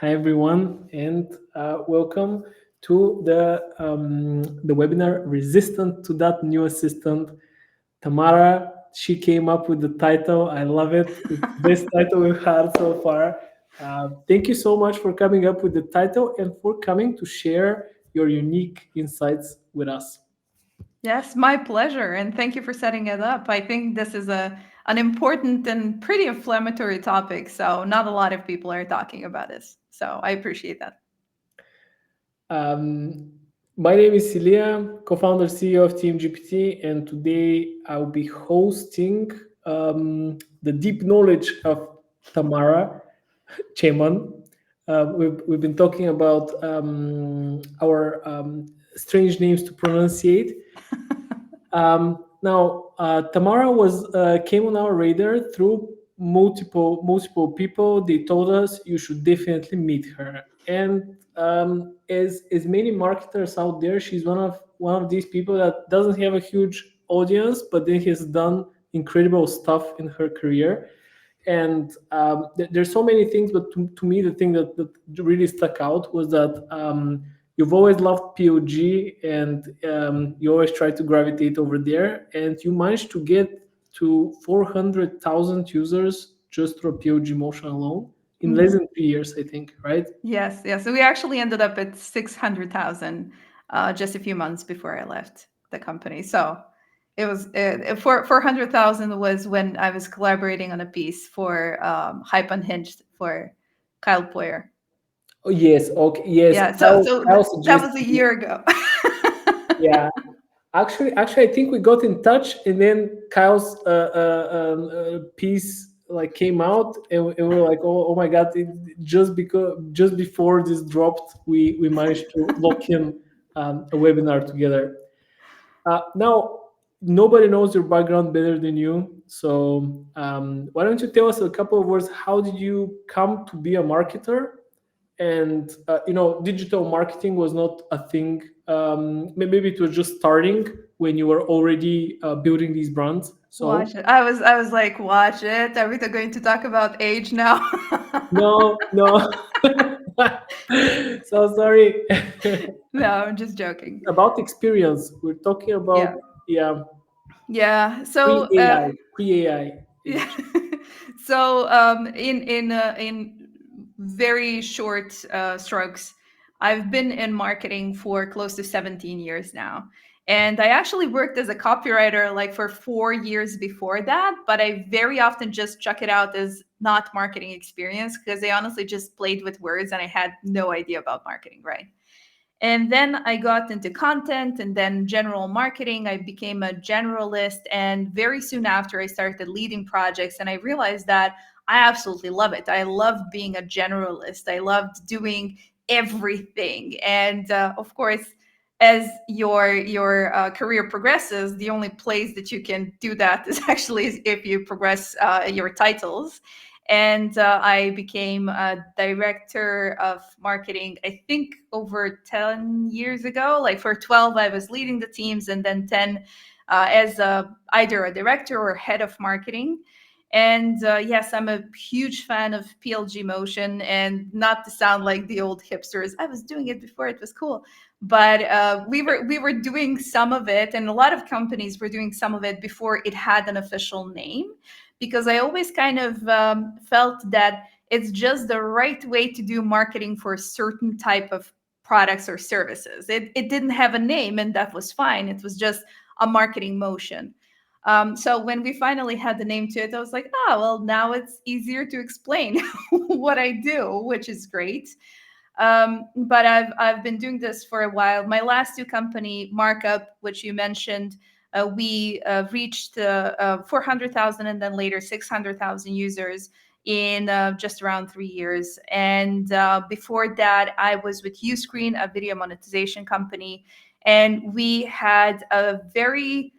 Hi everyone, and welcome to the webinar "Resistant to That New Assistant." Tamara, she came up with the title. I love it. It's the best title we've had so far. Thank you so much for coming up with the title and for coming to share your unique insights with us. Yes, my pleasure. And thank you for setting it up. I think this is an important and pretty inflammatory topic. So not a lot of people are talking about this. So I appreciate that. Um, my name is Celia, co-founder CEO of team-gpt, and today I'll be hosting the deep knowledge of Tamara Cheman. We've been talking about our strange names to pronunciate. Now, Tamara was came on our radar through multiple people. They told us you should definitely meet her. And as many marketers out there, she's one of these people that doesn't have a huge audience, but then has done incredible stuff in her career. And there's so many things, but to me, the thing that really stuck out was that you've always loved POG, and you always try to gravitate over there, and you managed to get to 400,000 users just through POG motion alone in less than 3 years, I think, right? Yes, yes. So we actually ended up at 600,000 just a few months before I left the company. So it was 400,000 was when I was collaborating on a piece for Hype Unhinged for Kyle Poyer. Oh, yes, okay, yes. Yeah, Kyle that suggested was a me. year ago. Yeah, actually, I think we got in touch, and then Kyle's piece like came out, and we were like, oh my god! Just before this dropped, we managed to lock in a webinar together. Now nobody knows your background better than you, so why don't you tell us a couple of words? How did you come to be a marketer? And digital marketing was not a thing. Maybe it was just starting when you were already building these brands. So Watch it. I was like, watch it. Are we going to talk about age now? no. So sorry. No, I'm just joking. About experience, we're talking Yeah. about, yeah, Yeah. pre So ai pre-ai yeah. age. So in very short strokes, I've been in marketing for close to 17 years now. And I actually worked as a copywriter like for 4 years before that, but I very often just chuck it out as not marketing experience because I honestly just played with words and I had no idea about marketing, right? And then I got into content and then general marketing. I became a generalist. And very soon after, I started leading projects. And I realized that I absolutely love it. I loved being a generalist, I loved doing everything. And of course, as your career progresses, the only place that you can do that is actually if you progress your titles. And I became a director of marketing, I think over 10 years ago. Like for 12, I was leading the teams, and then 10 as either a director or head of marketing. And yes, I'm a huge fan of PLG motion, and not to sound like the old hipsters, I was doing it before it was cool. But we were doing some of it, and a lot of companies were doing some of it before it had an official name, because I always kind of felt that it's just the right way to do marketing for a certain type of products or services. It didn't have a name, and that was fine. It was just a marketing motion. So when we finally had the name to it, I was like, oh, well, now it's easier to explain what I do, which is great. But I've been doing this for a while. My last two company, Markup, which you mentioned, we reached 400,000 and then later 600,000 users in just around 3 years. And before that, I was with Uscreen, a video monetization company, and we had a very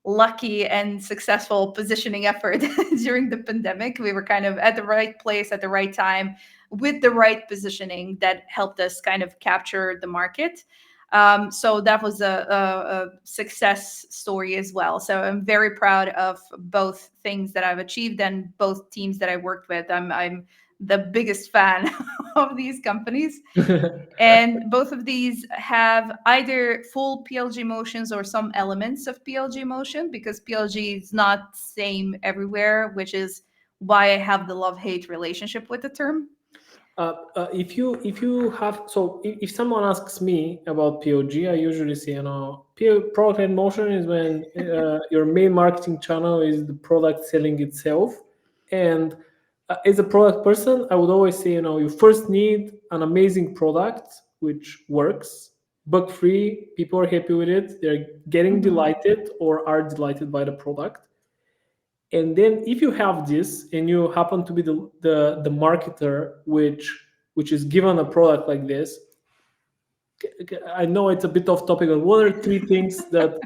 lucky and successful positioning effort during the pandemic. We were kind of at the right place at the right time with the right positioning that helped us kind of capture the market. So that was a success story as well. So I'm very proud of both things that I've achieved and both teams that I worked with. I'm the biggest fan of these companies. And both of these have either full PLG motions or some elements of PLG motion, because PLG is not same everywhere, which is why I have the love-hate relationship with the term. If you have, so if someone asks me about POG, I usually say, product led motion is when your main marketing channel is the product selling itself. And as a product person, I would always say, you first need an amazing product which works, bug free, people are happy with it, they're getting Mhm. delighted or are delighted by the product. And then if you have this and you happen to be the marketer which is given a product like this, I know it's a bit off topic, but what are three things that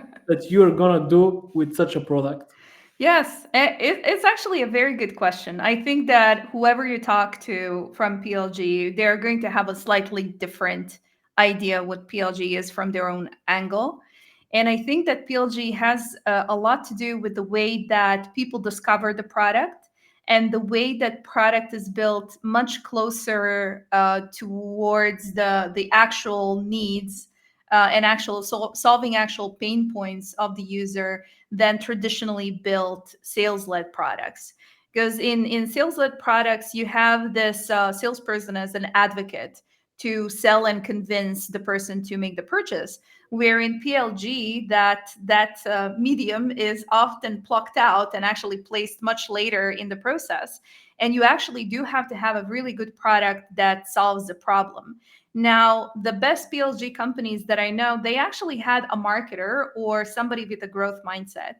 you're gonna do with such a product? Yes, it's actually a very good question. I think that whoever you talk to from PLG, they're going to have a slightly different idea what PLG is from their own angle. And I think that PLG has a lot to do with the way that people discover the product and the way that product is built much closer towards the actual needs and actual solving actual pain points of the user than traditionally built sales-led products. Because in sales-led products, you have this salesperson as an advocate to sell and convince the person to make the purchase. Where in PLG, that medium is often plucked out and actually placed much later in the process. And you actually do have to have a really good product that solves the problem. Now, the best PLG companies that I know, they actually had a marketer or somebody with a growth mindset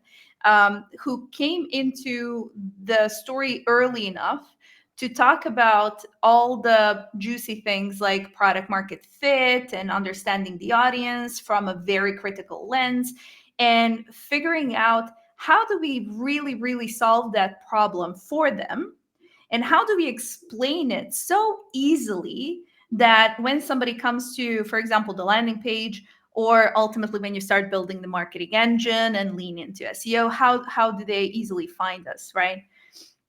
who came into the story early enough to talk about all the juicy things like product market fit and understanding the audience from a very critical lens and figuring out how do we really, really solve that problem for them, and how do we explain it so easily that when somebody comes to, for example, the landing page, or ultimately when you start building the marketing engine and lean into SEO, how do they easily find us, right?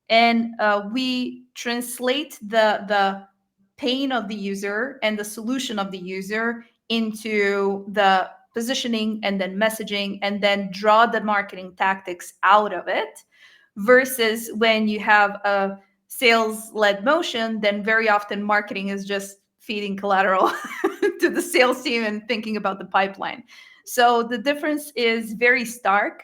And we translate the pain of the user and the solution of the user into the positioning and then messaging, and then draw the marketing tactics out of it. Versus when you have a sales led motion, then very often marketing is just feeding collateral to the sales team and thinking about the pipeline. So the difference is very stark,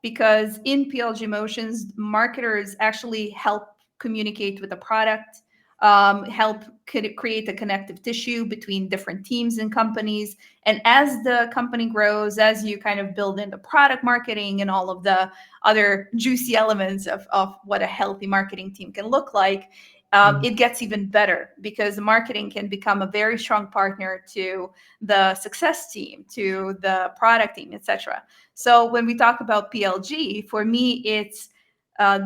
because in PLG motions, marketers actually help communicate with the product, help create a connective tissue between different teams and companies. And as the company grows, as you kind of build into product marketing and all of the other juicy elements of what a healthy marketing team can look like, it gets even better, because marketing can become a very strong partner to the success team, to the product team, etc. So when we talk about PLG, for me, it's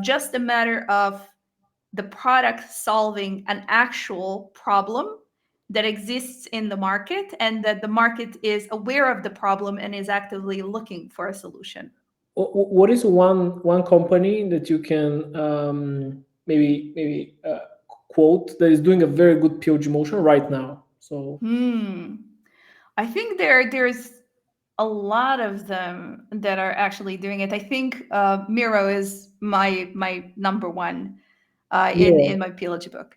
just a matter of the product solving an actual problem that exists in the market, and that the market is aware of the problem and is actively looking for a solution. What is one company that you can maybe quote that is doing a very good POG motion right now? So I think there's a lot of them that are actually doing it. I think Miro is my number one yeah, in my PLG book.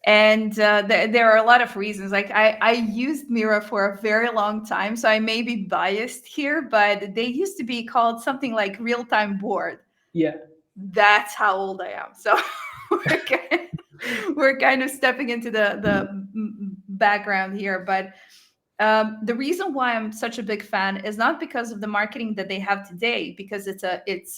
And there are a lot of reasons. Like I used Miro for a very long time, so I may be biased here, but they used to be called something like real-time board. yeah. That's how old I am. So we're kind of stepping into the background here. But the reason why I'm such a big fan is not because of the marketing that they have today, because it's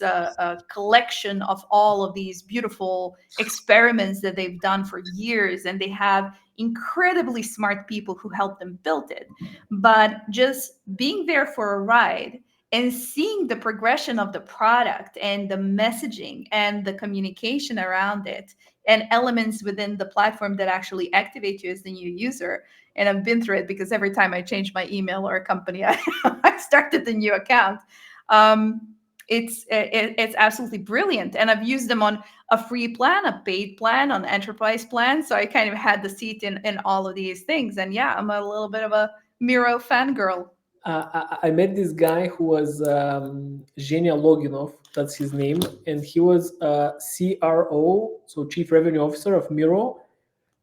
a collection of all of these beautiful experiments that they've done for years, and they have incredibly smart people who help them build it. But just being there for a ride and seeing the progression of the product and the messaging and the communication around it and elements within the platform that actually activate you as the new user. And I've been through it, because every time I change my email or a company, I started the new account. It's absolutely brilliant, and I've used them on a free plan, a paid plan, an enterprise plan. So I kind of had the seat in all of these things. And yeah, I'm a little bit of a Miro fangirl. I met this guy who was Zhenya Loginov, that's his name, and he was CRO, so Chief Revenue Officer of Miro,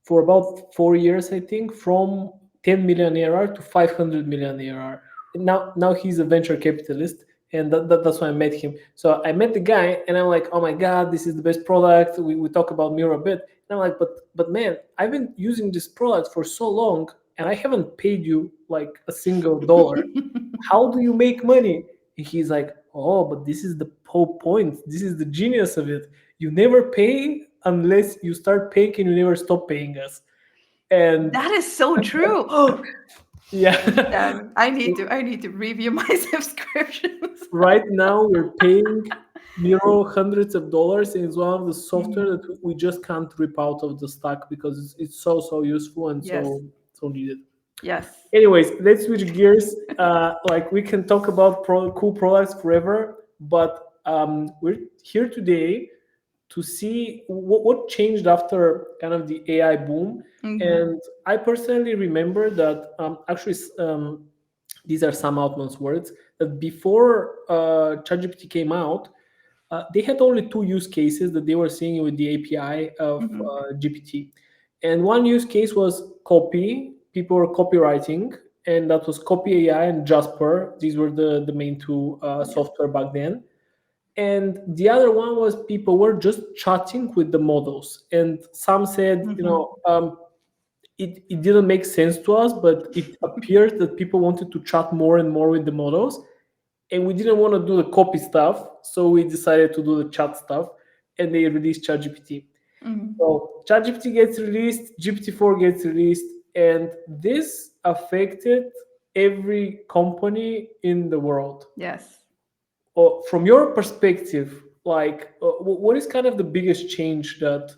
for about 4 years, I think, from 10 million ARR to 500 million ARR. Now he's a venture capitalist, and that's why I met him. So I met the guy, and I'm like, oh my god, this is the best product. We talk about Miro a bit, and I'm like, but man, I've been using this product for so long, and I haven't paid you like a single dollar. How do you make money? And he's like, oh, but this is the whole point. This is the genius of it. You never pay unless you start paying, and you never stop paying us. And That is so true. Oh, yeah, damn, I need to review my subscriptions. right now we're paying Miro hundreds of dollars, and it's one of the software that we just can't rip out of the stack because it's so useful and Yes. so needed. Yes. Anyways, let's switch gears. Like we can talk about cool products forever, but we're here today to see what changed after kind of the AI boom. And I personally remember that actually these are Sam Altman's words, that before ChatGPT came out, they had only two use cases that they were seeing with the API of GPT. And one use case was copy. People were copywriting, and that was Copy AI and Jasper. These were the main two software back then. And the other one was people were just chatting with the models. And some said, it didn't make sense to us, but it appeared that people wanted to chat more and more with the models, and we didn't want to do the copy stuff, so we decided to do the chat stuff, and they released ChatGPT. So ChatGPT gets released, GPT-4 gets released, and this affected every company in the world. Yes. From your perspective, like what is kind of the biggest change that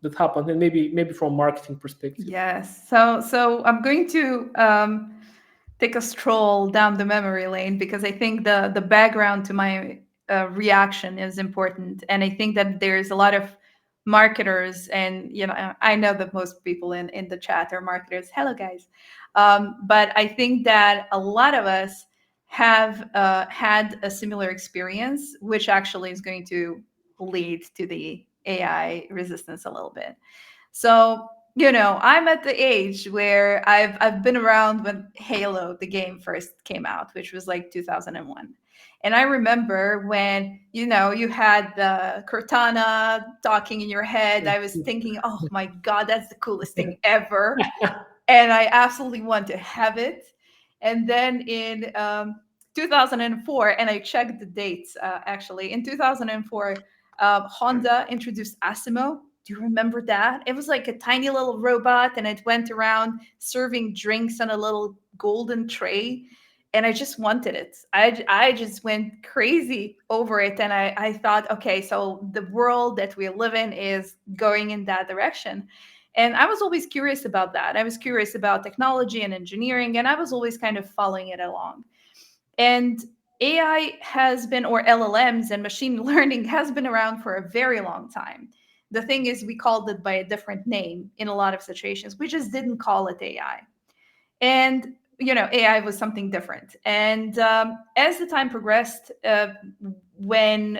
that happened, and maybe from marketing perspective? Yes. So I'm going to take a stroll down the memory lane because I think the background to my reaction is important, and I think that there's a lot of marketers, and I know that most people in the chat are marketers. Hello, guys. But I think that a lot of us have had a similar experience, which actually is going to lead to the AI resistance a little bit. So, I'm at the age where I've been around when Halo, the game, first came out, which was like 2001. And I remember when, you had the Cortana talking in your head, I was thinking, oh my God, that's the coolest thing ever. And I absolutely want to have it. And then in 2004, and I checked the dates actually, in 2004, Honda introduced Asimo. Do you remember that? It was like a tiny little robot, and it went around serving drinks on a little golden tray. And I just wanted it. I just went crazy over it. And I thought, okay, so the world that we live in is going in that direction. And I was always curious about that. I was curious about technology and engineering, and I was always kind of following it along. And AI has been, or LLMs and machine learning has been around for a very long time. The thing is, we called it by a different name in a lot of situations. We just didn't call it AI. And, AI was something different. And as the time progressed, when,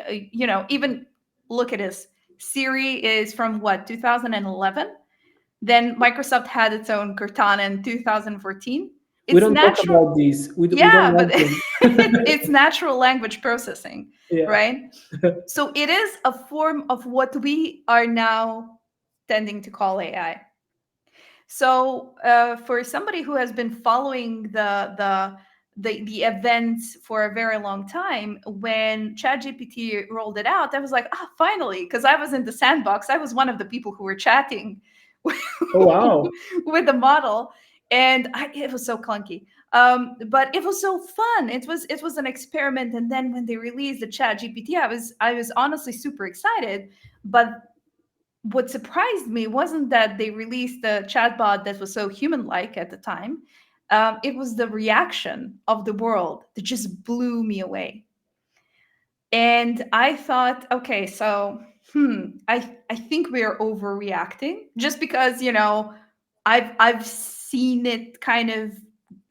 even look at this, Siri is from what, 2011? Then Microsoft had its own Cortana in 2014. We don't talk about these. We Yeah, don't but want them. it's natural language processing, Yeah. right? So it is a form of what we are now tending to call AI. So for somebody who has been following the events for a very long time, when ChatGPT rolled it out, I was like, finally, because I was in the sandbox. I was one of the people who were chatting Oh wow. with the model, and it was so clunky. But it was so fun. It was an experiment. And then when they released the ChatGPT, I was honestly super excited. But what surprised me wasn't that they released the chatbot that was so human-like at the time. It was the reaction of the world that just blew me away. And I thought, okay, so I think we are overreacting just because, you know, I've seen it kind of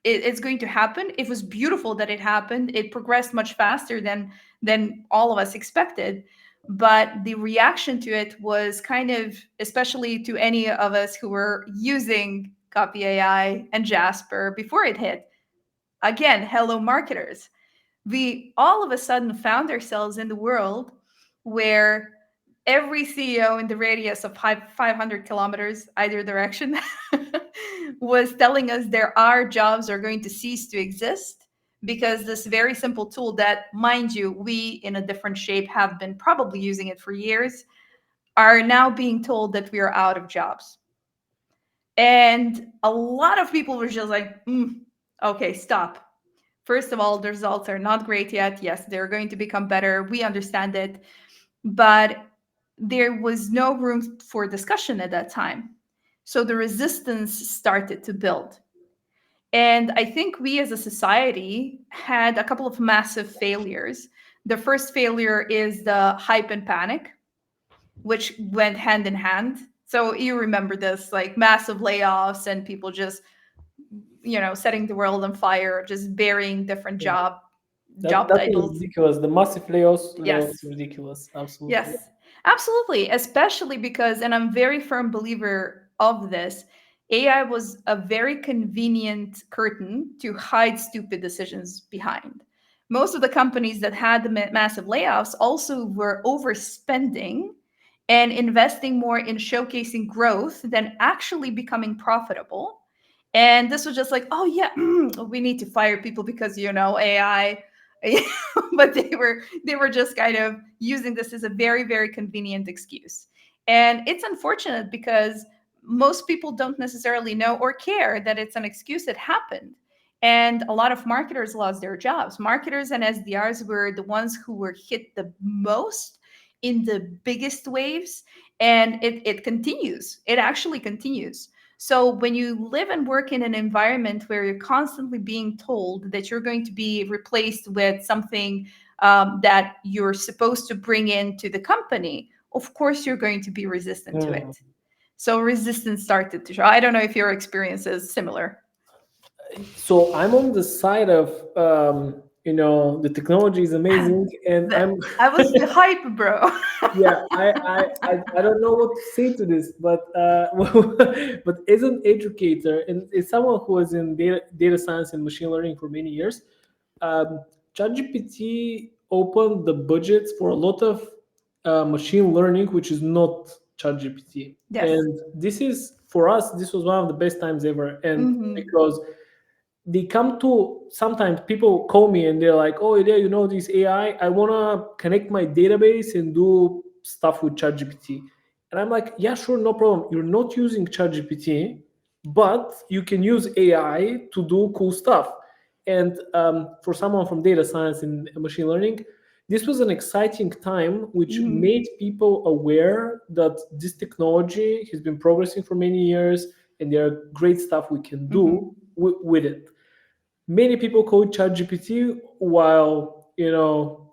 it's going to happen. It was beautiful that it happened. It progressed much faster than all of us expected. But the reaction to it was kind of, especially to any of us who were using Copy AI and Jasper before it hit. Again, hello marketers. We all of a sudden found ourselves in the world where every CEO in the radius of 500 kilometers either direction was telling us our jobs are going to cease to exist because this very simple tool that, mind you, we in a different shape have been probably using it for years, are now being told that we are out of jobs. And a lot of people were just like, okay, stop. First of all, the results are not great yet. Yes, they're going to become better. We understand it. But there was no room for discussion at that time. So the resistance started to build. And I think we as a society had a couple of massive failures. The first failure is the hype and panic, which went hand in hand. So you remember this, like massive layoffs and people just, you know, setting the world on fire, just burying different Yeah. job That was titles. ridiculous. The massive layoffs Yes. ridiculous. Absolutely. Yes, absolutely. Especially because, and I'm very firm believer of this, AI was a very convenient curtain to hide stupid decisions behind. Most of the companies that had the massive layoffs also were overspending and investing more in showcasing growth than actually becoming profitable. And this was just like, oh yeah, we need to fire people because, you know, AI. But they were just kind of using this as a very convenient excuse. And it's unfortunate because most people don't necessarily know or care that it's an excuse that happened. And a lot of marketers lost their jobs. Marketers and SDRs were the ones who were hit the most in the biggest waves. And it continues. It actually continues. So when you live and work in an environment where you're constantly being told that you're going to be replaced with something that you're supposed to bring into the company, of course you're going to be resistant to Hmm. it. So resistance started to show. I don't know if your experience is similar. So I'm on the side of the technology is amazing, and I'm I was the hype, bro. yeah, I don't know what to say to this, but but as an educator and as someone who was in data science and machine learning for many years, um, ChatGPT opened the budgets for a lot of machine learning, which is not ChatGPT, Yes. and this is for us. This was one of the best times ever, and Hmm. because they come to sometimes people call me and they're like, oh yeah, this AI, I want to connect my database and do stuff with ChatGPT. And I'm like, yeah, sure, no problem. You're not using ChatGPT, but you can use AI to do cool stuff. And for someone from data science and machine learning, this was an exciting time which Hmm. made people aware that this technology has been progressing for many years and there are great stuff we can do Hmm. with it. Many people code ChatGPT, while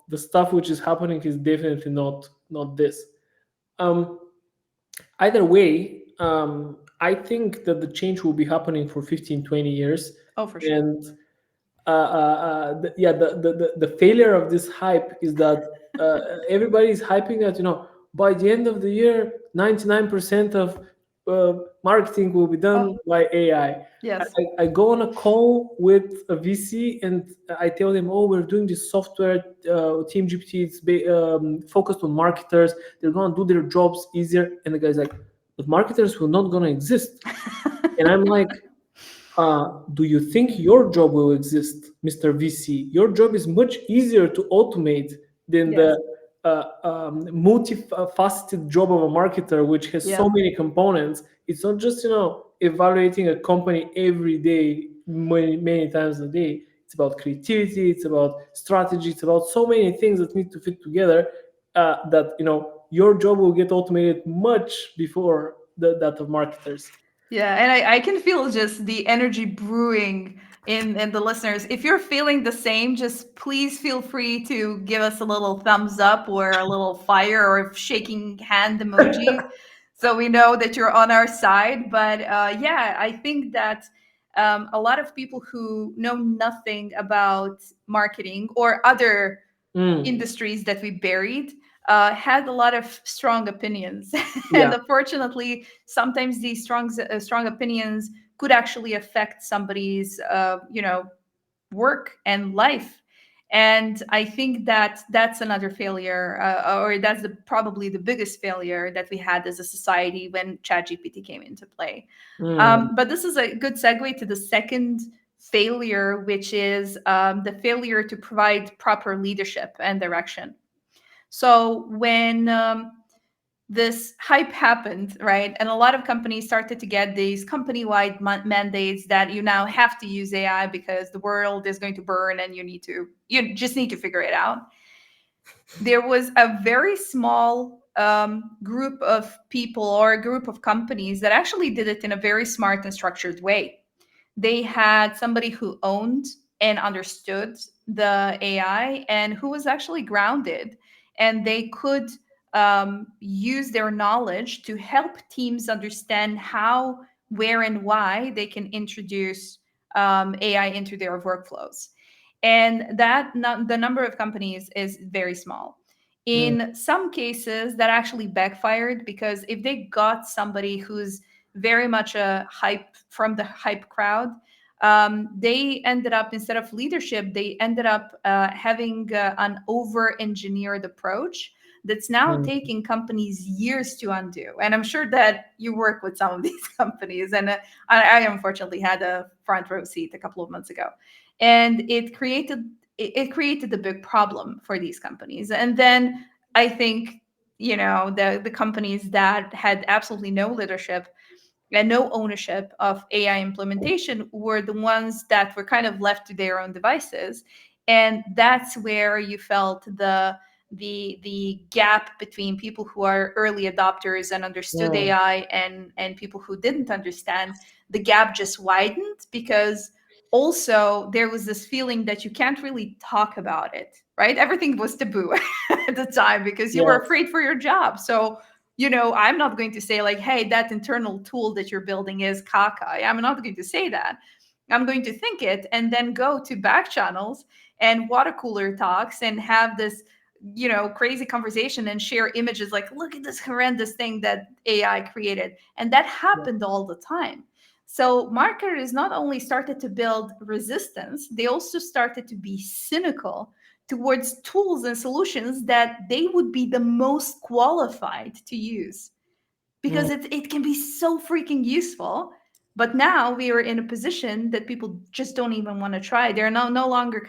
the stuff which is happening is definitely not this. Um, Either way, I think that the change will be happening for 15, 20 years, Oh, for sure. and the failure of this hype is that everybody is hyping that by the end of the year 99% of marketing will be Oh, done by AI. yes. I go on a call with a VC and I tell them, oh, we're doing this software, team-gpt, it's focused on marketers, they're going to do their jobs easier, and the guy's like, but marketers will not going to exist. And I'm like, do you think your job will exist, Mr. VC? Your job is much easier to automate than Yes. the multifaceted job of a marketer, which has so Yeah. many components. It's not just evaluating a company every day, many times a day. It's about creativity. It's about strategy. It's about so many things that need to fit together. That your job will get automated much before that of marketers. Yeah, and I can feel just the energy brewing in the listeners, if you're feeling the same, just please feel free to give us a little thumbs up or a little fire or shaking hand emoji, so we know that you're on our side. But yeah, I think that a lot of people who know nothing about marketing or other Mm, industries that we buried had a lot of strong opinions. And yeah. unfortunately, sometimes these strong opinions could actually affect somebody's work and life. And I think that that's another failure, or that's probably the biggest failure that we had as a society when ChatGPT came into play. Mm, But this is a good segue to the second failure, which is the failure to provide proper leadership and direction. So when this hype happened, right, and a lot of companies started to get these company-wide mandates that you now have to use AI because the world is going to burn and you just need to figure it out. There was a very small group of people or a group of companies that actually did it in a very smart and structured way. They had somebody who owned and understood the AI and who was actually grounded, and they could use their knowledge to help teams understand how, where, and why they can introduce AI into their workflows. And the number of companies is very small. mm, In some cases, that actually backfired, because if they got somebody who's very much a hype from the hype crowd, they ended up, instead of leadership, they ended up having an over engineered approach that's now mm, taking companies years to undo. And I'm sure that you work with some of these companies, and I unfortunately had a front row seat a couple of months ago, and it created a big problem for these companies. And then I think, the companies that had absolutely no leadership and no ownership of AI implementation were the ones that were kind of left to their own devices. And that's where you felt the gap between people who are early adopters and understood mm, AI and people who didn't understand. The gap just widened because also there was this feeling that you can't really talk about it, right? Everything was taboo at the time because you were yes. afraid for your job. So I'm not going to say like, hey, that internal tool that you're building is caca. I'm not going to say that. I'm going to think it and then go to back channels and water cooler talks and have this, crazy conversation and share images like, look at this horrendous thing that AI created. And that Yeah. happened all the time. So marketers not only started to build resistance, they also started to be cynical towards tools and solutions that they would be the most qualified to use, Mm. because it can be so freaking useful. But now we are in a position that people just don't even want to try. They're no longer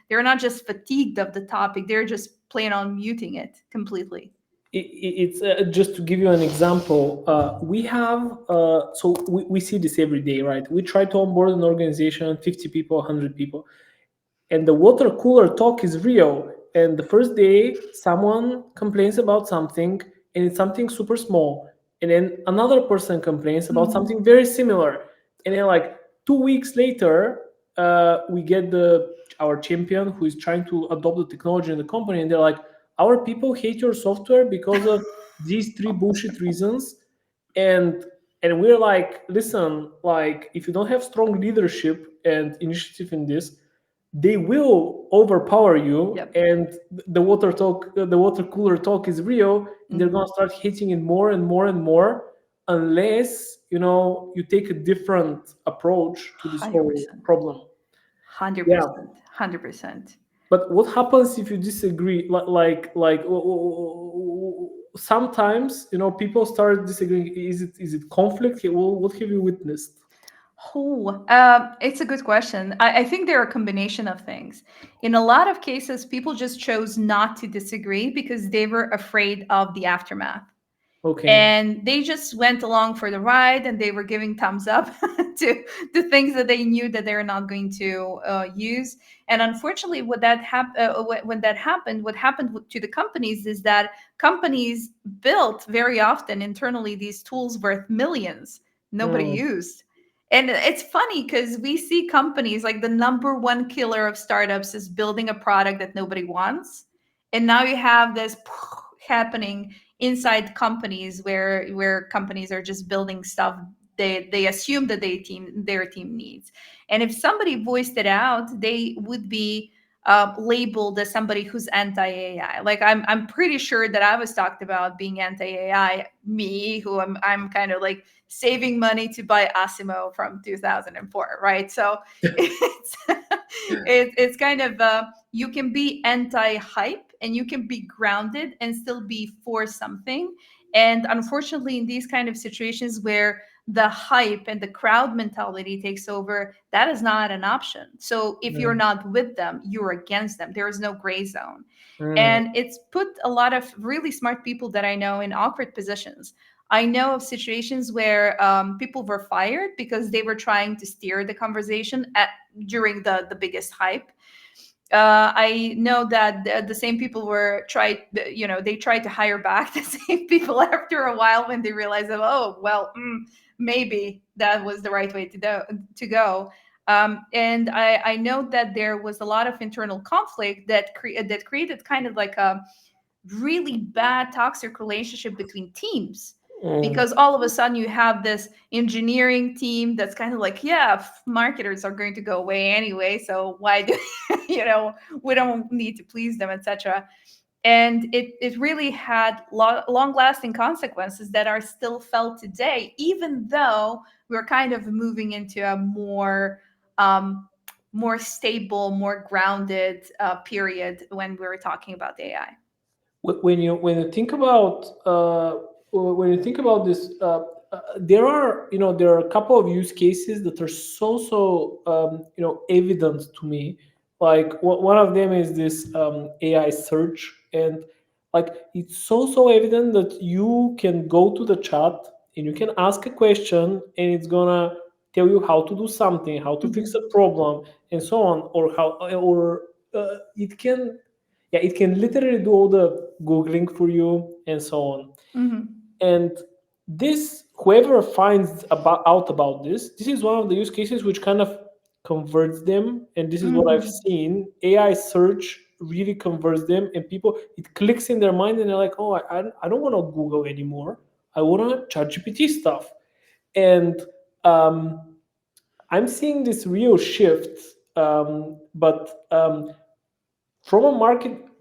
they're not just fatigued of the topic, they're just plain on muting it completely. It's just to give you an example. We have so we see this every day, right? We try to onboard an organization, 50 people, 100 people, and the water cooler talk is real. And the first day someone complains about something, and it's something super small, and then another person complains about Mhm. something very similar, and then like 2 weeks later we get the our champion who is trying to adopt the technology in the company, and they're like, our people hate your software because of these three bullshit reasons. And we're like, listen, like, if you don't have strong leadership and initiative in this, they will overpower you, Yep. and the water cooler talk is real, and they're going Mhm. to start hitting it more and more and more, unless you take a different approach to this whole 100%. problem. Yeah. 100%. 100%. But what happens if you disagree? Sometimes people start disagreeing. Is it conflict? What have you witnessed? Oh, it's a good question. I think there are a combination of things. In a lot of cases, people just chose not to disagree because they were afraid of the aftermath. Okay. And they just went along for the ride, and they were giving thumbs up to things that they knew that they're not going to use. And unfortunately, when that happened, what happened to the companies is that companies built very often internally these tools worth millions nobody Mm, used. And it's funny because we see companies like the number one killer of startups is building a product that nobody wants. And now you have this happening inside companies where companies are just building stuff they assume that their team needs. And if somebody voiced it out, they would be labeled as somebody who's anti-AI. Like I'm pretty sure that I was talked about being anti-AI, me, who I'm kind of like saving money to buy Asimo from 2004, right? So it's it's kind of you can be anti-hype and you can be grounded and still be for something. And unfortunately, in these kind of situations where the hype and the crowd mentality takes over, that is not an option. So if you're Mm, not with them, you're against them. There is no gray zone. mm, And it's put a lot of really smart people that I know in awkward positions. I know of situations where people were fired because they were trying to steer the conversation during the biggest hype. I know that the same people were tried, they tried to hire back the same people after a while when they realized that, oh, well, maybe that was the right way to go. And I know that there was a lot of internal conflict that created kind of like a really bad toxic relationship between teams, mm. because all of a sudden you have this engineering team that's kind of like, yeah, marketers are going to go away anyway, so why do we don't need to please them, etc. And it really had long lasting consequences that are still felt today, even though we're kind of moving into a um, more stable, more grounded period when we're talking about AI. When you think about this, there are, there are a couple of use cases that are so evident to me. Like one of them is this AI search, and like it's so evident that you can go to the chat and you can ask a question and it's gonna tell you how to do something, how to fix a Mhm. problem, and so on, or how, or it can, yeah, it can literally do all the googling for you and so on. Mhm. And this, whoever finds out about this is one of the use cases which kind of converts them. And this is what I've Mhm. seen: AI search really converts them, and people, it clicks in their mind and they're like, oh, I don't want to google anymore, I want to chat gpt stuff. And um, I'm seeing this real shift. But from a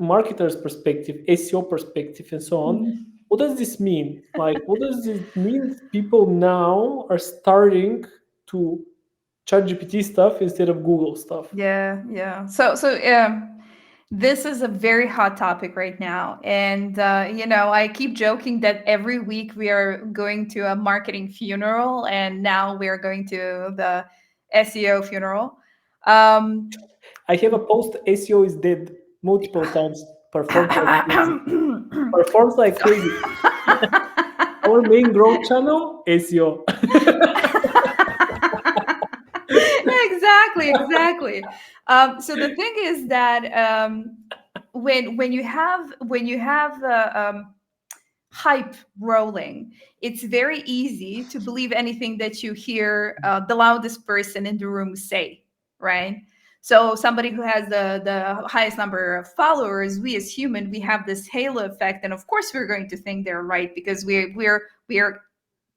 marketer's perspective, SEO perspective, and so on, Mhm. what does this mean? Like, what does this mean? People now are starting to chat GPT stuff instead of Google stuff. Yeah, yeah. So this is a very hot topic right now, and I keep joking that every week we are going to a marketing funeral, and now we are going to the SEO funeral. Um, I have a post: SEO is dead multiple times. Performs like crazy. Performs like so- crazy. Our main growth channel, SEO. exactly. So the thing is that when you have hype rolling, it's very easy to believe anything that you hear the loudest person in the room say, right? So somebody who has the highest number of followers, we as human, we have this halo effect, and of course we're going to think they're right because we're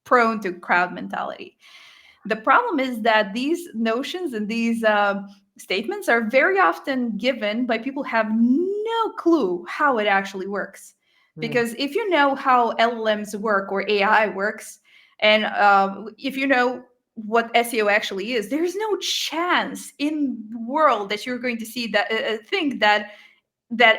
prone to crowd mentality. The problem is that these notions and these statements are very often given by people who have no clue how it actually works. Hmm. Because if you know how LLMs work or AI works, and if you know what SEO actually is, there's no chance in the world that you're going to see that think that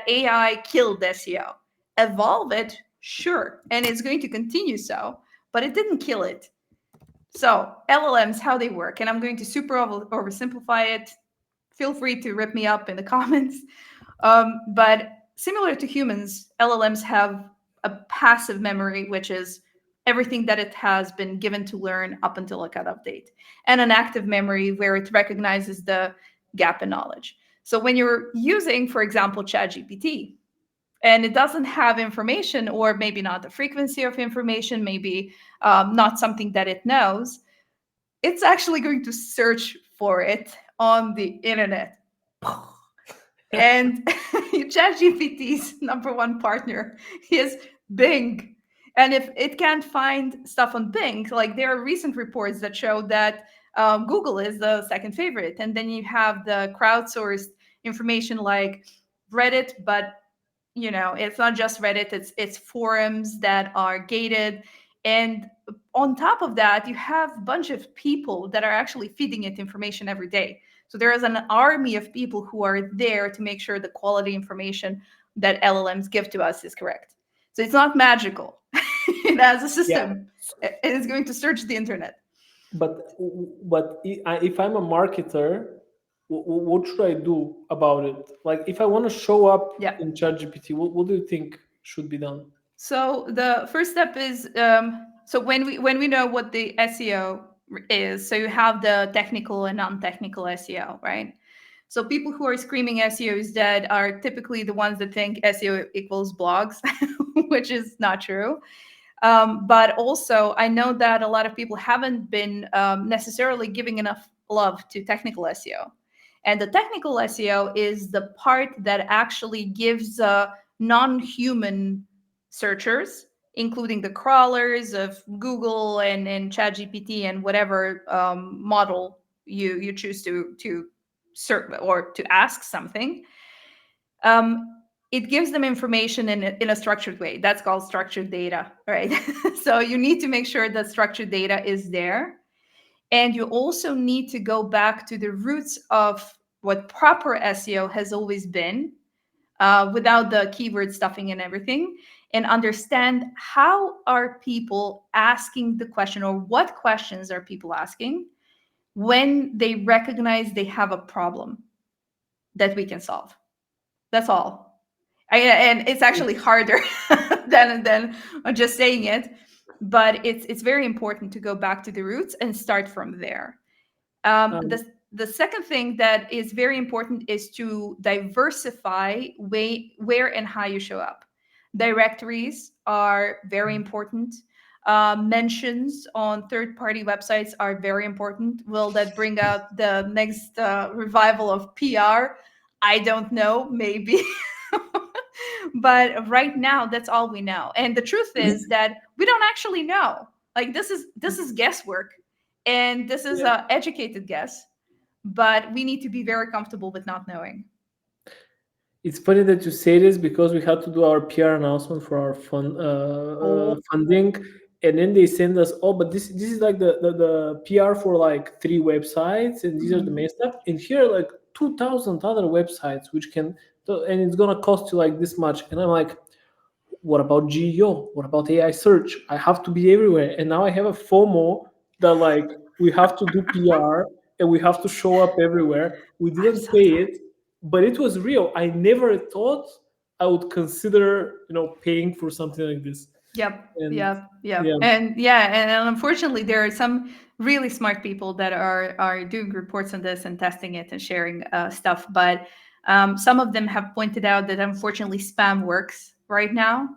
AI killed SEO. Evolve it, sure, and it's going to continue so, but it didn't kill it. So LLMs, how they work, and I'm going to super oversimplify it. Feel free to rip me up in the comments. But similar to humans, LLMs have a passive memory, which is everything that it has been given to learn up until a cutoff date, and an active memory where it recognizes the gap in knowledge. So when you're using, for example, ChatGPT, and it doesn't have information, or maybe not the frequency of information, maybe not something that it knows, it's actually going to search for it on the internet. And ChatGPT's number one partner is Bing. And if it can't find stuff on Bing, like there are recent reports that show that Google is the second favorite. And then you have the crowdsourced information like Reddit, but it's not just Reddit, it's forums that are gated. And on top of that, you have a bunch of people that are actually feeding it information every day. So there is an army of people who are there to make sure the quality information that LLMs give to us is correct. So it's not magical. It has a system. It is going to search the internet. But if I'm a marketer, what should I do about it? Like, if I want to show up in ChatGPT, what do you think should be done? So the first step is so when we know what the SEO is, so you have the technical and non-technical SEO, right? So people who are screaming SEO is dead are typically the ones that think SEO equals blogs, which is not true. But also, I know that a lot of people haven't been necessarily giving enough love to technical SEO. And the technical SEO is the part that actually gives non-human searchers, including the crawlers of Google and ChatGPT and whatever model you choose to search or to ask something. It gives them information in a structured way. That's called structured data, right? So you need to make sure that structured data is there. And you also need to go back to the roots of what proper SEO has always been, without the keyword stuffing and everything, and understand how are people asking the question, or what questions are people asking when they recognize they have a problem that we can solve. That's all. And it's actually harder than just saying it, but it's very important to go back to the roots and start from there. The second thing that is very important is to diversify where and how you show up. Directories are very important. Mentions on third-party websites are very important. Will that bring out the next revival of PR? I don't know, maybe. But right now, that's all we know. And the truth is that we don't actually know. Like this is guesswork, and this is an educated guess. But we need to be very comfortable with not knowing. It's funny that you say this, because we had to do our PR announcement for our funding, and then they send us, but this is like the PR for like 3 websites, and these are the main stuff, and here are like 2,000 other websites which can, and it's gonna cost you like this much. And I'm like, what about GEO? What about AI search? I have to be everywhere, and now I have a FOMO that like we have to do PR and we have to show up everywhere. We didn't pay it, but it was real. I never thought I would consider, paying for something like this. Yep. And unfortunately, there are some really smart people that are doing reports on this and testing it and sharing stuff. But some of them have pointed out that unfortunately spam works right now,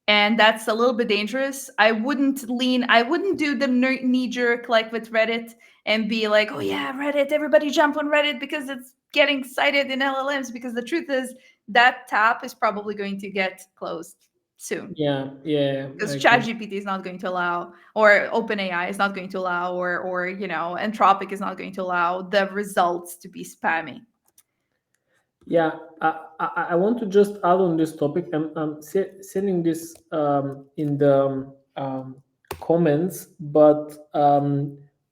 and that's a little bit dangerous. I wouldn't do the knee jerk like with Reddit and be like, oh yeah, Reddit, everybody jump on Reddit because it's getting cited in LLMs, because the truth is that tab is probably going to get closed soon. Yeah. Because ChatGPT is not going to allow, or OpenAI is not going to allow, or Anthropic is not going to allow the results to be spammy. Yeah, I want to just add on this topic. I'm sending this in the comments, but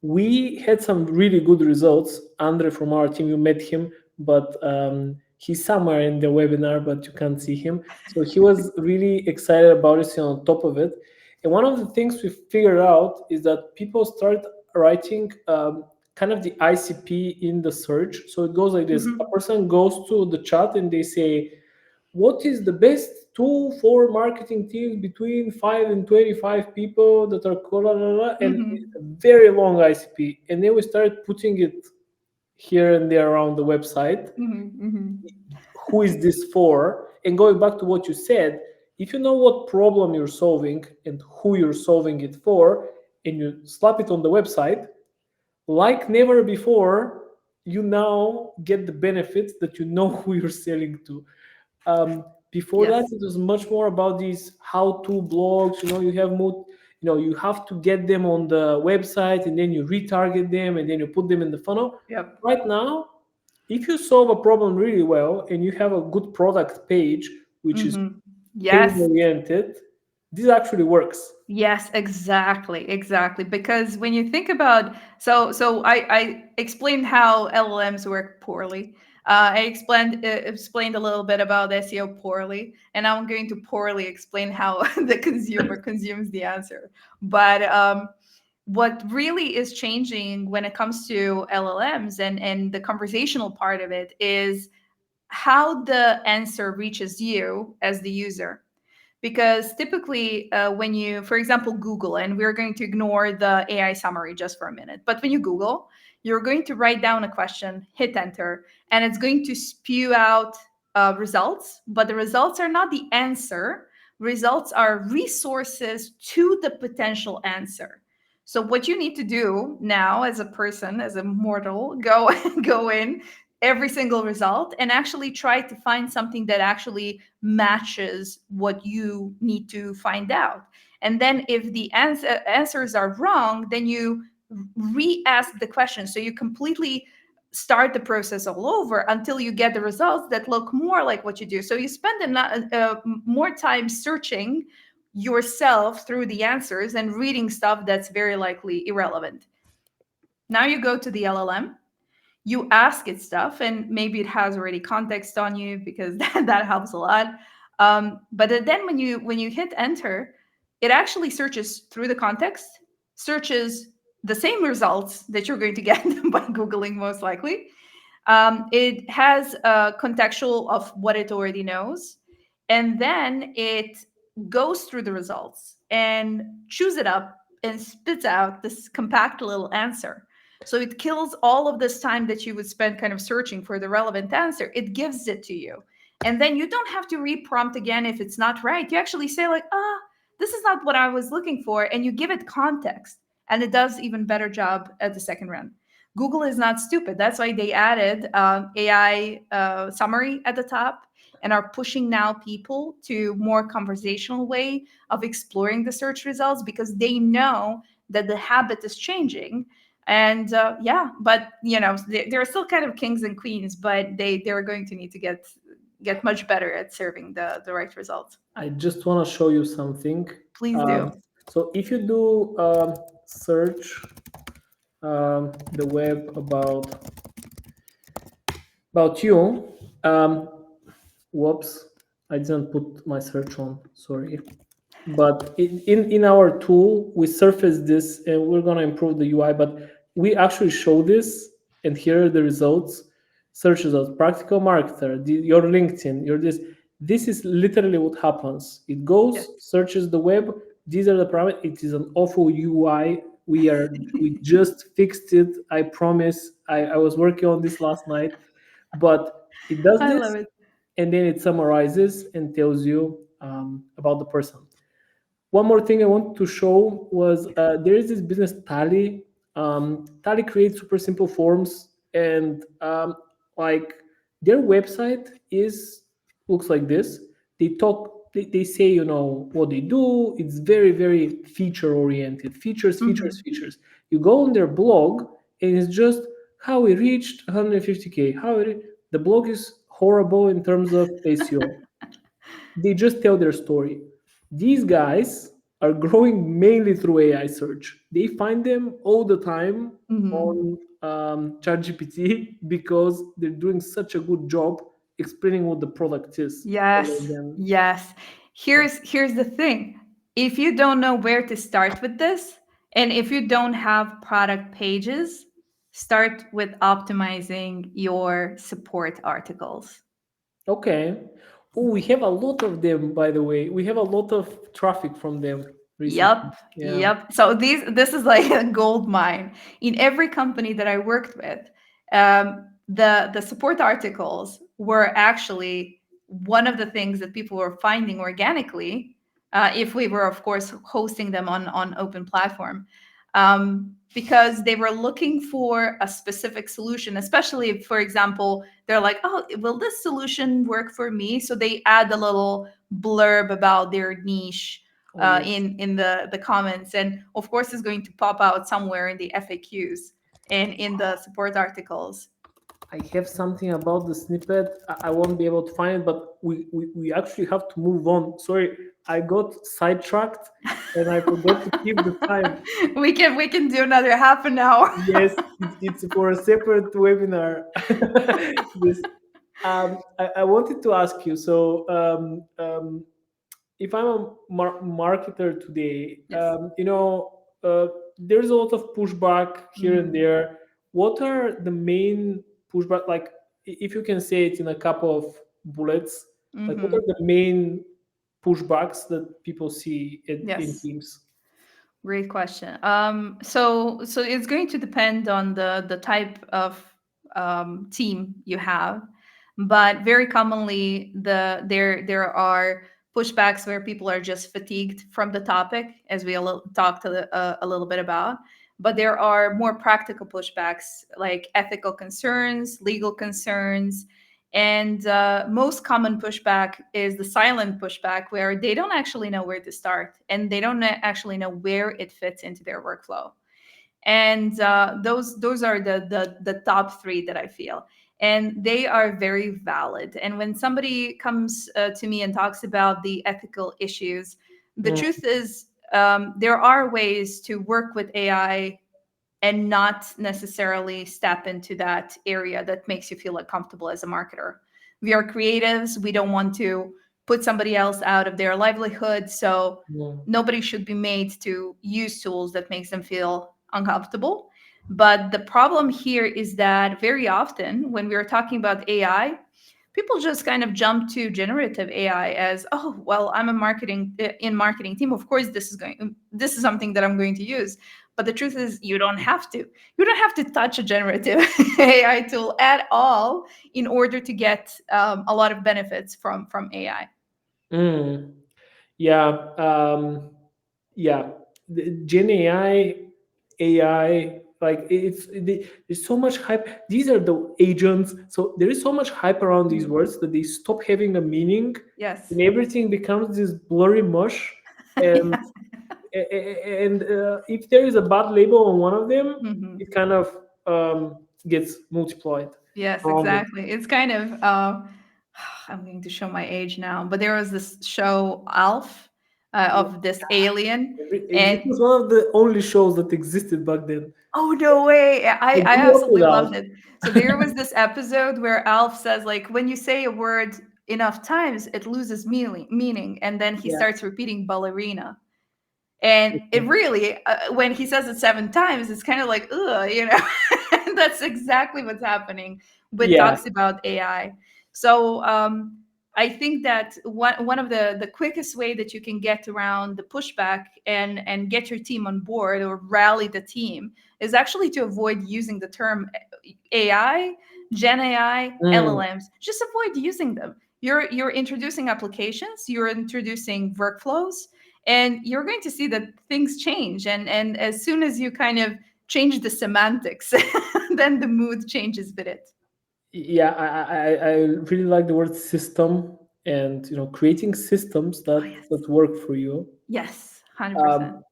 we had some really good results. Andre from our team, you met him, but he's somewhere in the webinar, but you can't see him. So he was really excited about it, on top of it. And one of the things we figured out is that people start writing kind of the ICP in the search. So it goes like this. A person goes to the chat and they say, what is the best tool for marketing teams between 5 and 25 people that are and it's a very long ICP. And then we started putting it here and there around the website. Who is this for? And going back to what you said, if you know what problem you're solving and who you're solving it for, and you slap it on the website, like never before, you now get the benefits that you know who you're selling to. Before that, Yes. it was much more about these how-to blogs. You have to get them on the website, and then you retarget them, and then you put them in the funnel. Yep. Right now, if you solve a problem really well and you have a good product page, which is Hmm. pain Yes. oriented, this actually works. Yes, exactly, exactly. Because when you think about, so I explained how LLMs work poorly. I explained a little bit about SEO poorly, and now I'm going to poorly explain how the consumer consumes the answer. But what really is changing when it comes to LLMs and the conversational part of it is how the answer reaches you as the user. Because typically when you, for example, Google, and we're going to ignore the AI summary just for a minute, but when you Google, you're going to write down a question, hit enter, and it's going to spew out results, but the results are not the answer. Results are resources to the potential answer. So what you need to do now as a person, as a mortal, go go in every single result and actually try to find something that actually matches what you need to find out. And then if the answers are wrong, then you re-ask the question. So you completely start the process all over until you get the results that look more like what you do. So you spend more time searching yourself through the answers and reading stuff that's very likely irrelevant. Now you go to the LLM, you ask it stuff, and maybe it has already context on you because that helps a lot. But then when you hit enter, it actually searches through the context, searches the same results that you're going to get by googling most likely. It has a contextual of what it already knows, and then it goes through the results and chews it up and spits out this compact little answer. So it kills all of this time that you would spend kind of searching for the relevant answer. It gives it to you. And then you don't have to reprompt again if it's not right. You actually say, like, this is not what I was looking for. And you give it context. And it does even better job at the second run. Google is not stupid. That's why they added AI summary at the top and are pushing now people to more conversational way of exploring the search results because they know that the habit is changing. And yeah, but they're still kind of kings and queens, but they're going to need to get much better at serving the right results. I just want to show you something. Please Um, do. so if you do search the web about you, whoops, I didn't put my search on. Sorry. But in our tool, we surface this and we're going to improve the UI, but we actually show this, and here are the results. Search results, practical marketer, your LinkedIn, your this. This is literally what happens. It goes, Yes. searches the web. These are the parameters. It is an awful UI. We just fixed it. I promise. I was working on this last night, but it does I this, love it. and then it summarizes and tells you about the person. One more thing I want to show was there is this business Tally. Tally creates super simple forms, and like their website is looks like this. They say what they do. It's very very feature oriented. Features, features, Mhm. features. You go on their blog, and it's just how we reached 150K. The blog is horrible in terms of SEO. They just tell their story. These guys are growing mainly through AI search. They find them all the time Mhm. on ChatGPT because they're doing such a good job explaining what the product is. And Yes, then, yes. yeah. Here's the thing. If you don't know where to start with this, and if you don't have product pages, start with optimizing your support articles. Okay. Oh, we have a lot of them, by the way. We have a lot of traffic from them recently. Yep, Yeah. yep. So this is like a gold mine. In every company that I worked with, the support articles were actually one of the things that people were finding organically, if we were, of course, hosting them on open platform. because they were looking for a specific solution, especially if, for example, they're like, oh, will this solution work for me? So they add a little blurb about their niche Oh yes. in the comments. And of course, it's going to pop out somewhere in the FAQs and in the support articles. I have something about the snippet. I won't be able to find it, but we actually have to move on. Sorry, I got sidetracked and I forgot to keep the time. We can do another half an hour. Yes, it's for a separate webinar. Yes. I wanted to ask you. So, if I'm a marketer today, Yes. there's a lot of pushback here and Mm. there. What are the main pushback? Like, if you can say it in a couple of bullets, like what are Hmm. the main pushbacks that people see in Yes. teams? Great question. So it's going to depend on the type of team you have, but very commonly there are pushbacks where people are just fatigued from the topic, as we talked a little bit about. But there are more practical pushbacks like ethical concerns, legal concerns, and most common pushback is the silent pushback, where they don't actually know where to start and they don't actually know where it fits into their workflow. And those are the top three that I feel, and they are very valid. And when somebody comes to me and talks about the ethical issues, the Mm, truth is there are ways to work with AI and not necessarily step into that area that makes you feel uncomfortable as a marketer. We are creatives. We don't want to put somebody else out of their livelihood. So mm, nobody should be made to use tools that makes them feel uncomfortable. But the problem here is that very often when we are talking about AI, people just kind of jump to generative AI as, oh, well, I'm a marketing team. Of course, this is something that I'm going to use. But the truth is, you don't have to. You don't have to touch a generative AI tool at all in order to get a lot of benefits from AI. mm. Yeah, yeah. The Gen AI, like there's so much hype. These are the agents. So there is so much hype around these Mm. words that they stop having a meaning, Yes. and everything becomes this blurry mush. And Yes. if there is a bad label on one of them, Mhm. it kind of gets multiplied Yes, around them. exactly. It's kind of I'm going to show my age now, but there was this show Alf of this alien, This and was one of the only shows that existed back then. oh no way, I I grew up with absolutely Alf. loved it. So there was this episode where Alf says, like, when you say a word enough times, it loses meaning, and then he Yeah. starts repeating ballerina. And it really, when he says it 7 times, it's kind of like, ugh, you know. That's exactly what's happening with Yeah. talks about AI. So I think that one of the quickest way that you can get around the pushback and get your team on board or rally the team is actually to avoid using the term AI, Gen AI, Mm. LLMs. Just avoid using them. You're introducing applications, you're introducing workflows, and you're going to see that things change. And as soon as you kind of change the semantics, then the mood changes with it. Yeah, I really like the word system, and creating systems Oh that yes, work for you. yes, 100%. Um,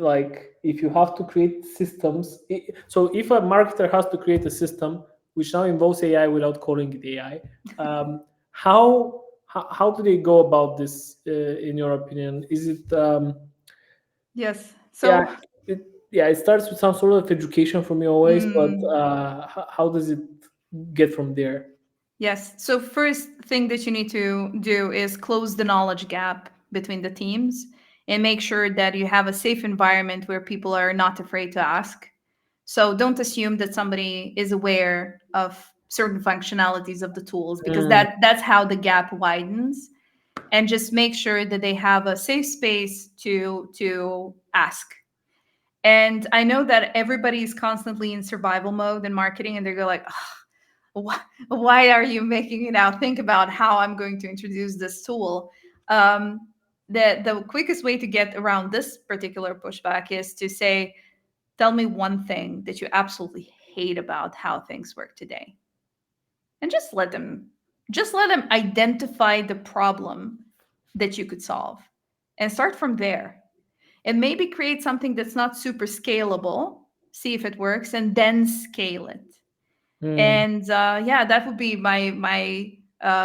like if you have to create systems, so if a marketer has to create a system which now involves AI without calling it AI, how do they go about this? In your opinion, is it Yes. yeah, So it yeah, it starts with some sort of education for me always, but mm, how does it get from there? yes. So first thing that you need to do is close the knowledge gap between the teams and make sure that you have a safe environment where people are not afraid to ask. So don't assume that somebody is aware of certain functionalities of the tools, because Mm, that's how the gap widens. And just make sure that they have a safe space to ask. And I know that everybody is constantly in survival mode in marketing, and they go like, why are you making me now think about how I'm going to introduce this tool? the quickest way to get around this particular pushback is to say, tell me one thing that you absolutely hate about how things work today, and just let them identify the problem that you could solve, and start from there, and maybe create something that's not super scalable, see if it works, and then scale it. Mm, And yeah, that would be my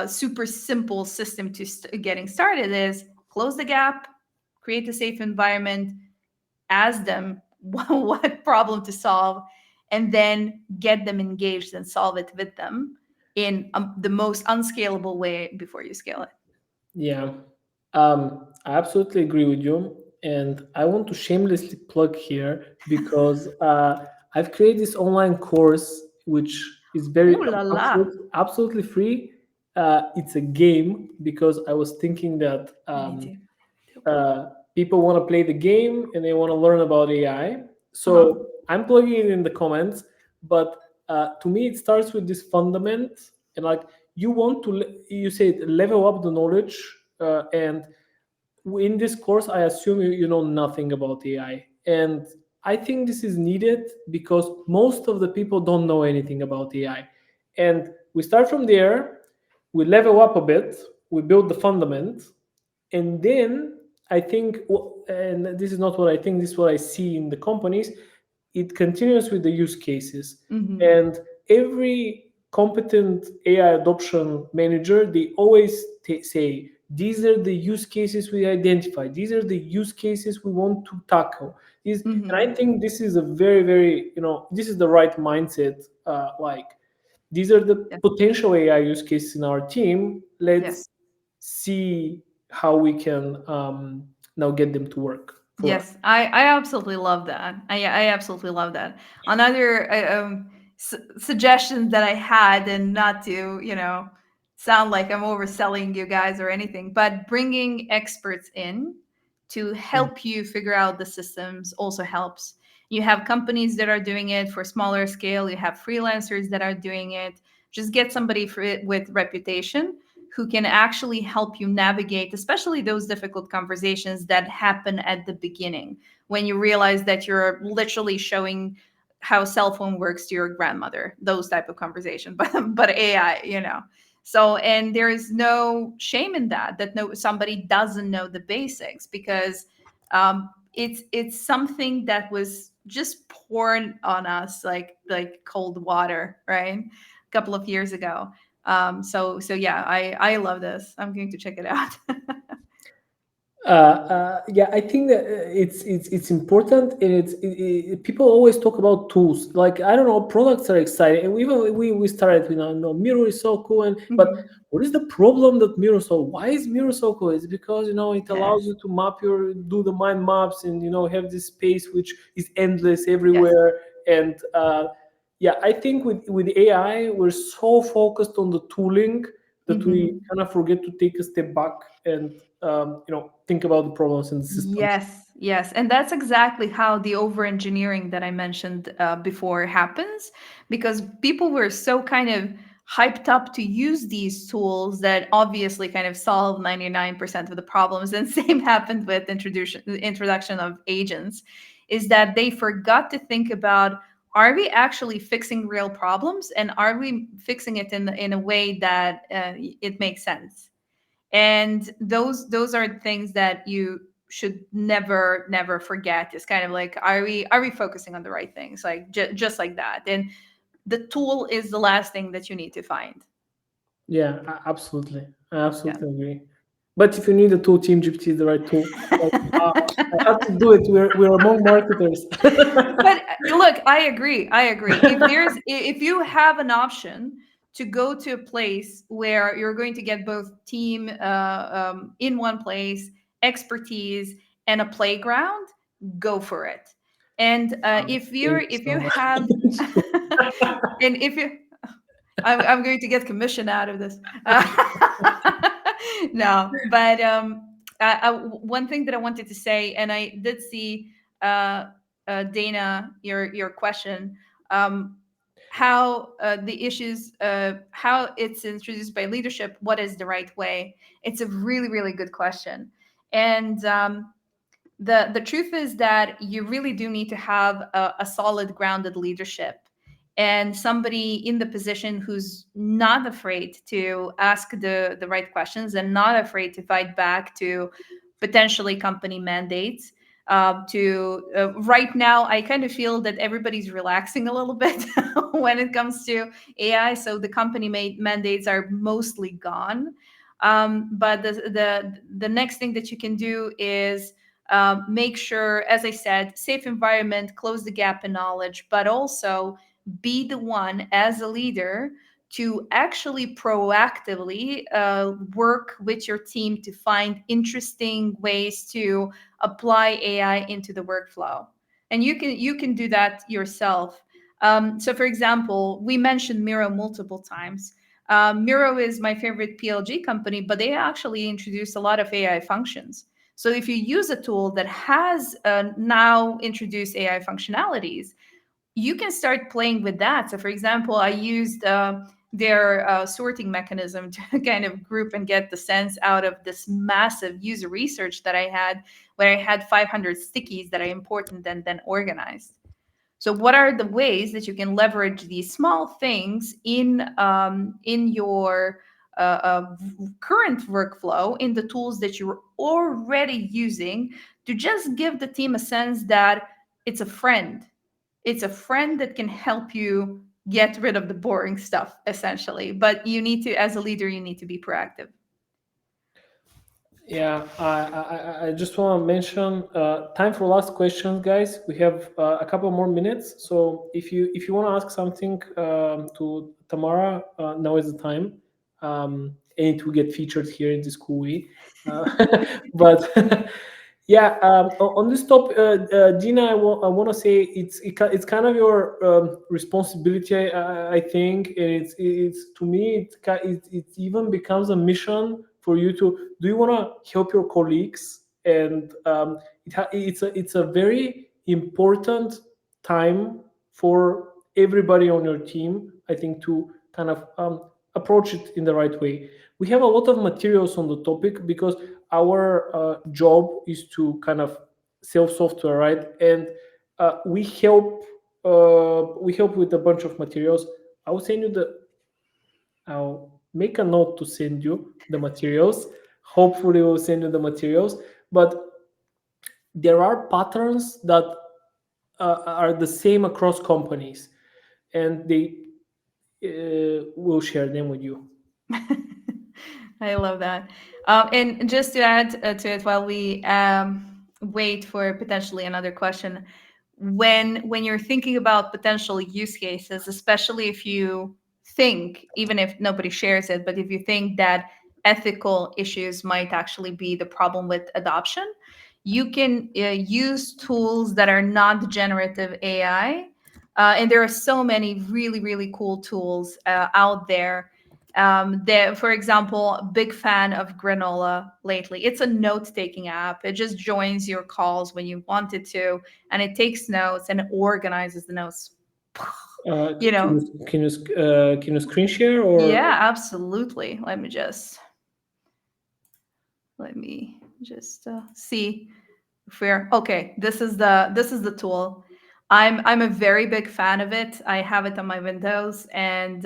super simple system to getting started is close the gap, create a safe environment, ask them what problem to solve, and then get them engaged and solve it with them in the most unscalable way before you scale it. yeah. I absolutely agree with you. And I want to shamelessly plug here because I've created this online course which is very Ooh la la. absolutely free. It's a game because I was thinking that Me too. people want to play the game and they want to learn about AI. Uh-huh. So I'm plugging it in the comments. But to me, it starts with this fundament, and like you want to, you say level up the knowledge, and in this course, I assume you know nothing about AI, and I think this is needed because most of the people don't know anything about AI, and we start from there. We level up a bit. We build the fundament, and then I think, and this is not what I think, this is what I see in the companies. It continues with the use cases, Mm-hmm. and every competent AI adoption manager, they always say these are the use cases we identify, these are the use cases we want to tackle. These, and I Mm-hmm. think this is a very, very, this is the right mindset. Like these are the Yes. potential AI use cases in our team. Yes. Let's see how we can now get them to work for us. Yes, I absolutely love that. I absolutely love that. Another suggestion that I had, and not to sound like I'm overselling you guys or anything, but bringing experts in to Mm. help you figure out the systems also helps. You have companies that are doing it for smaller scale. You have freelancers that are doing it. Just get somebody for it with reputation who can actually help you navigate, especially those difficult conversations that happen at the beginning when you realize that you're literally showing how cell phone works to your grandmother, those type of conversation, but AI. So, and there is no shame in that no somebody doesn't know the basics, because it's something that was just poured on us like cold water, right? A couple of years ago. So yeah, I love this. I'm going to check it out. Yeah, I think that it's important, and people always talk about tools. Like I don't know, products are exciting, and even we started. No, Mirror is so cool, and but Mhm. what is the problem that Mirror so? Why is Mirror so cool? It's because it Yeah. allows you to do the mind maps, and have this space which is endless Yes. everywhere. And yeah, I think with AI, we're so focused on the tooling that we Hmm. kind of forget to take a step back and think about the problems in the systems. Yes, yes. And that's exactly how the over engineering that I mentioned before happens, because people were so kind of hyped up to use these tools that obviously kind of solve 99% of the problems. And same happened with the introduction of agents, is that they forgot to think about, are we actually fixing real problems, and are we fixing it in a way that it makes sense? And those are things that you should never forget. It's kind of like, are we focusing on the right things, like just like that. And the tool is the last thing that you need to find. Yeah, absolutely. I Yeah. absolutely agree. But if you need a tool, team-gpt is the right tool. Like, I have to do it. We're among marketers. But look, I agree. If you have an option to go to a place where you're going to get both team in one place, expertise, and a playground, go for it. And if Thank you're you if so you much. have and if you I'm going to get commission out of this. No, but one thing that I wanted to say, and I did see uh, Dana, your question, um, how the issues, how it's introduced by leadership. What is the right way? It's a really really good question, And the truth is that you really do need to have a solid grounded leadership and somebody in the position who's not afraid to ask the right questions and not afraid to fight back to potentially company mandates. To Right now, I kind of feel that everybody's relaxing a little bit when it comes to AI. So the company made mandates are mostly gone. But the next thing that you can do is make sure, as I said, safe environment, close the gap in knowledge, but also be the one as a leader to actually proactively work with your team to find interesting ways to apply AI into the workflow. And you can do that yourself. So, for example, we mentioned Miro multiple times. Miro is my favorite PLG company, but they actually introduced a lot of AI functions. So if you use a tool that has now introduced AI functionalities, you can start playing with that. So, for example, I used their sorting mechanism to kind of group and get the sense out of this massive user research that I had, where I had 500 stickies that I imported and then organized. So, what are the ways that you can leverage these small things in your current workflow, in the tools that you're already using, to just give the team a sense that it's a friend. It's a friend that can help you get rid of the boring stuff, essentially. But you need to, as a leader, you need to be proactive. Yeah, I just want to mention time for last questions, guys. We have a couple more minutes, so if you want to ask something to Tamara, now is the time. And to get featured here in this cool way. But yeah, on this topic, Gina, I want to say it's kind of your responsibility, I think, and it's to me it even becomes a mission for you to do you want to help your colleagues, and it's a very important time for everybody on your team, I think, to kind of approach it in the right way. We have a lot of materials on the topic because our job is to kind of sell software, right? And we help with a bunch of materials. I'll make a note to send you the materials. Hopefully we'll send you the materials, but there are patterns that are the same across companies, and they will share them with you. I love that. And just to add to it, while we wait for potentially another question, when you're thinking about potential use cases, especially if you think, even if nobody shares it, but if you think that ethical issues might actually be the problem with adoption, you can use tools that are not generative AI. And there are so many really, really cool tools out there. For example, big fan of Granola lately. It's a note-taking app. It just joins your calls when you want it to, and it takes notes and organizes the notes. You Can know, you screen share or? yeah, absolutely. Let me just see if we're okay. This is the tool. I'm a very big fan of it. I have it on my Windows, and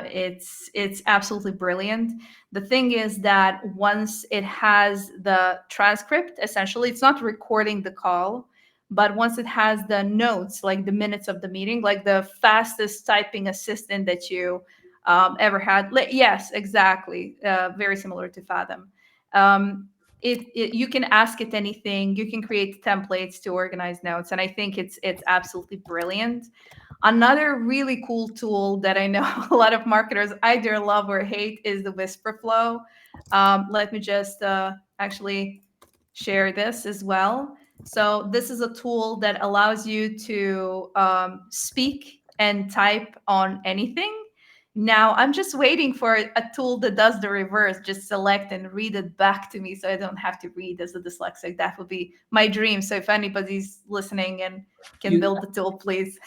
it's absolutely brilliant. The thing is that once it has the transcript, essentially, it's not recording the call, but once it has the notes, like the minutes of the meeting, like the fastest typing assistant that you ever had. Yes, exactly. Very similar to Fathom. You can ask it anything. You can create templates to organize notes, and I think it's absolutely brilliant. Another really cool tool that I know a lot of marketers either love or hate is the whisper flow. Let me just actually share this as well. So this is a tool that allows you to speak and type on anything. Now I'm just waiting for a tool that does the reverse, just select and read it back to me so I don't have to read as a dyslexic. That would be my dream. So if anybody's listening and can You, build the tool, please.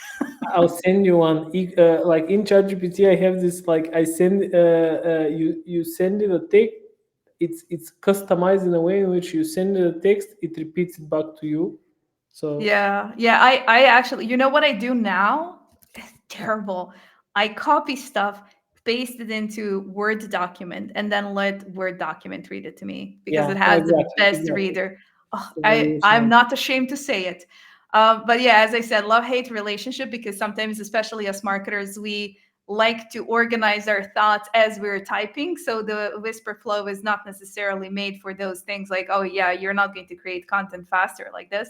I'll send you one. Like in ChatGPT, I have this. Like I send you send it a text. it's customized in a way in which you send the text, it repeats it back to you. So Yeah, yeah. I actually, you know what I do now? It's terrible. I copy stuff, paste it into Word document, and then let Word document read it to me because yeah, it no, has the exactly, best exactly. reader. Oh, It's very I'm smart. not ashamed to say it. But yeah, as I said, love hate relationship, because sometimes, especially as marketers, we like to organize our thoughts as we're typing. So the whisper flow is not necessarily made for those things like, oh, yeah, you're not going to create content faster like this,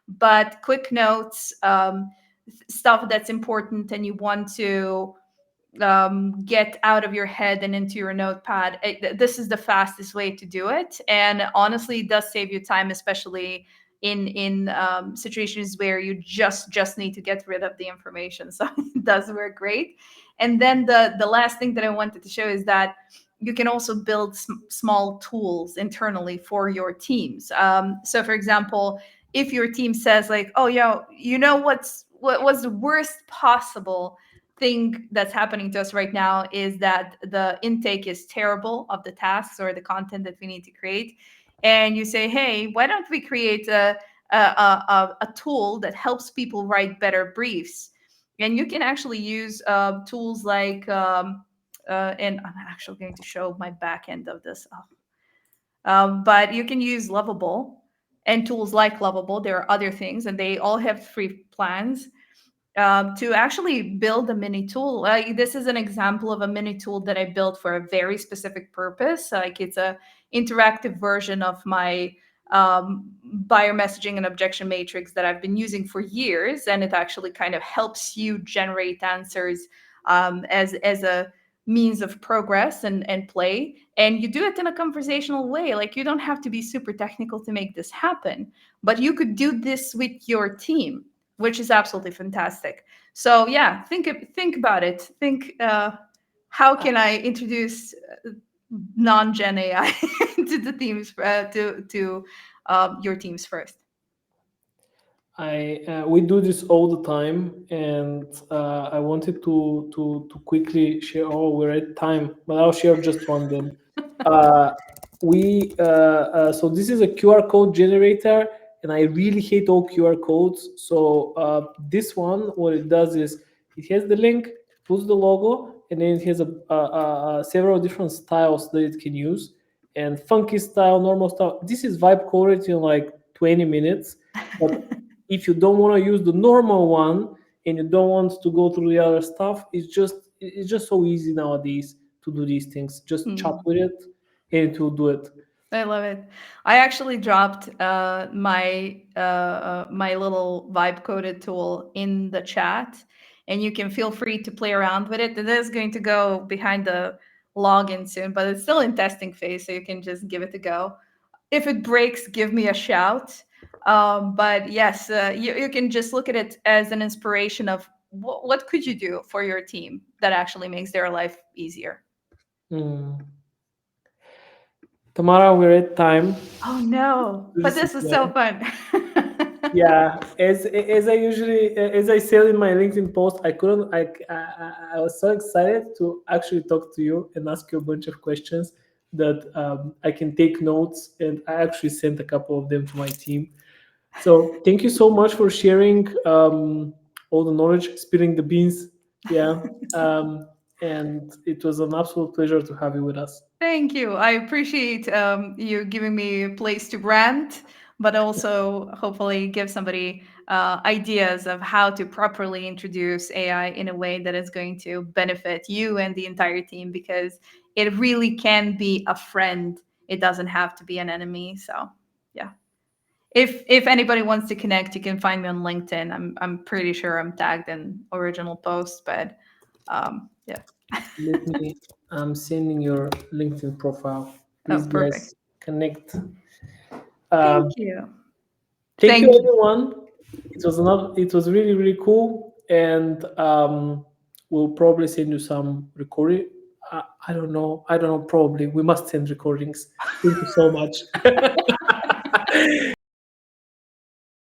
but quick notes, stuff that's important and you want to get out of your head and into your notepad. This is the fastest way to do it, and honestly, it does save you time, especially in situations where you just need to get rid of the information. So it does work great. And then the last thing that I wanted to show is that you can also build small tools internally for your teams. So, for example, if your team says like, "Oh, yeah, you know what was the worst possible thing that's happening to us right now is that the intake is terrible of the tasks or the content that we need to create," and you say, "Hey, why don't we create a tool that helps people write better briefs?" And you can actually use tools like and I'm actually going to show my back end of this. But you can use Lovable and tools like Lovable. There are other things, and they all have free plans to actually build a mini tool. This is an example of a mini tool that I built for a very specific purpose. Like it's a interactive version of my buyer messaging and objection matrix that I've been using for years, and it actually kind of helps you generate answers as a means of progress and play. And you do it in a conversational way. Like you don't have to be super technical to make this happen, but you could do this with your team, which is absolutely fantastic. So yeah, think about it. Think how can I introduce non-Gen AI to the teams to your teams first. I We do this all the time, and I wanted to quickly share. Oh, we're at time, but I'll share just one then. Uh, so this is a QR code generator, and I really hate all QR codes. So this one, what it does is it has the link, puts the logo, and then it has several different styles that it can use, and funky style, normal style. This is vibe coded in like 20 minutes, but if you don't want to use the normal one and you don't want to go through the other stuff, it's just so easy nowadays to do these things. Just chat Hmm. with it and it will do it. I love it. I actually dropped my little vibe coded tool in the chat, and you can feel free to play around with it. It is going to go behind the login soon, but it's still in testing phase, so you can just give it a go. If it breaks, give me a shout. But yes, you can just look at it as an inspiration of what could you do for your team that actually makes their life easier. Mm. Tamara, we're at time. Oh no, but This is this was so fun. yeah. As I said in my LinkedIn post, I couldn't. I was so excited to actually talk to you and ask you a bunch of questions that I can take notes, and I actually sent a couple of them to my team. So thank you so much for sharing all the knowledge, spilling the beans. Yeah. And it was an absolute pleasure to have you with us. Thank you. I appreciate you giving me a place to rant, but also hopefully give somebody ideas of how to properly introduce AI in a way that is going to benefit you and the entire team, because it really can be a friend. It doesn't have to be an enemy. So, yeah. If anybody wants to connect, you can find me on LinkedIn. I'm pretty sure I'm tagged in original post, but yeah. Let me, I'm sending your LinkedIn profile. Oh, Please, perfect. guys, connect. Thank Um, you. Thank you, Thank you. everyone. It was really, really cool. And we'll probably send you some recording. I don't know. I don't know. Probably. We must send recordings. Thank you so much.